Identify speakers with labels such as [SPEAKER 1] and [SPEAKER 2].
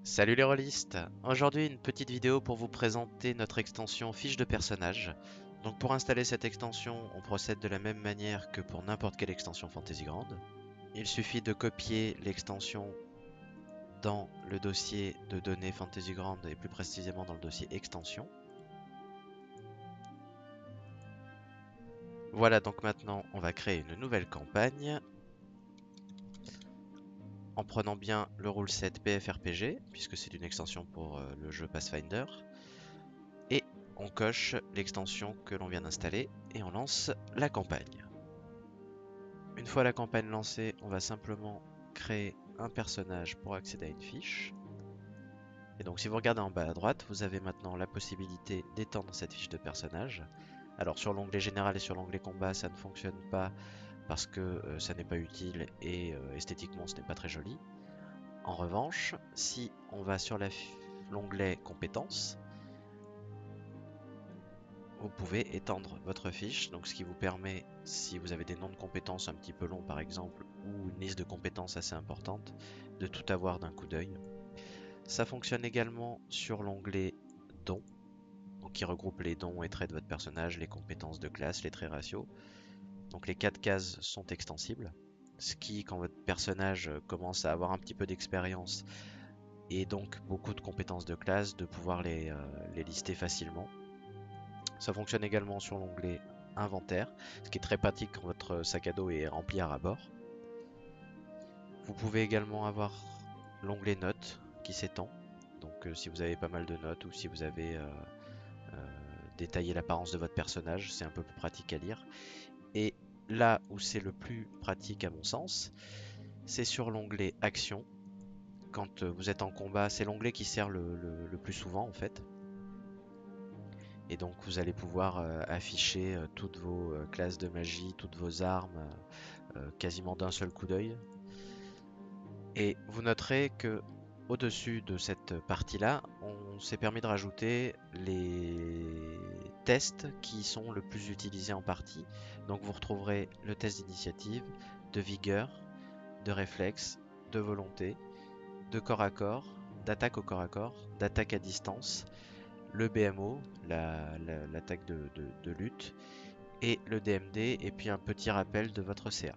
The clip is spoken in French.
[SPEAKER 1] Salut les rôlistes! Aujourd'hui une petite vidéo pour vous présenter notre extension fiche de personnage. Donc pour installer cette extension, on procède de la même manière que pour n'importe quelle extension Fantasy Grande. Il suffit de copier l'extension dans le dossier de données Fantasy Grande et plus précisément dans le dossier extension. Voilà, donc maintenant on va créer une nouvelle campagne en prenant bien le ruleset PFRPG puisque c'est une extension pour le jeu Pathfinder. Et on coche l'extension que l'on vient d'installer et on lance la campagne. Une fois la campagne lancée, on va simplement créer un personnage pour accéder à une fiche. Et donc si vous regardez en bas à droite, vous avez maintenant la possibilité d'étendre cette fiche de personnage. Alors sur l'onglet général et sur l'onglet combat, ça ne fonctionne pas parce que ça n'est pas utile et esthétiquement ce n'est pas très joli. En revanche, si on va sur l'onglet compétences, vous pouvez étendre votre fiche, donc ce qui vous permet, si vous avez des noms de compétences un petit peu longs par exemple, ou une liste de compétences assez importante, de tout avoir d'un coup d'œil. Ça fonctionne également sur l'onglet dons, donc qui regroupe les dons et traits de votre personnage, les compétences de classe, les traits raciaux. Donc les 4 cases sont extensibles, ce qui, quand votre personnage commence à avoir un petit peu d'expérience et donc beaucoup de compétences de classe, de pouvoir les lister facilement. Ça fonctionne également sur l'onglet inventaire, ce qui est très pratique quand votre sac à dos est rempli à ras-bord. Vous pouvez également avoir l'onglet notes qui s'étend. Donc si vous avez pas mal de notes ou si vous avez détaillé l'apparence de votre personnage, c'est un peu plus pratique à lire. Et là où c'est le plus pratique à mon sens, c'est sur l'onglet action. Quand vous êtes en combat, c'est l'onglet qui sert le plus souvent en fait. Et donc vous allez pouvoir afficher toutes vos classes de magie, toutes vos armes, quasiment d'un seul coup d'œil. Et vous noterez que au-dessus de cette partie-là, on s'est permis de rajouter les tests qui sont le plus utilisés en partie. Donc vous retrouverez le test d'initiative, de vigueur, de réflexe, de volonté, de corps à corps, d'attaque au corps à corps, d'attaque à distance, le BMO, l'attaque de lutte, et le DMD, et puis un petit rappel de votre CA.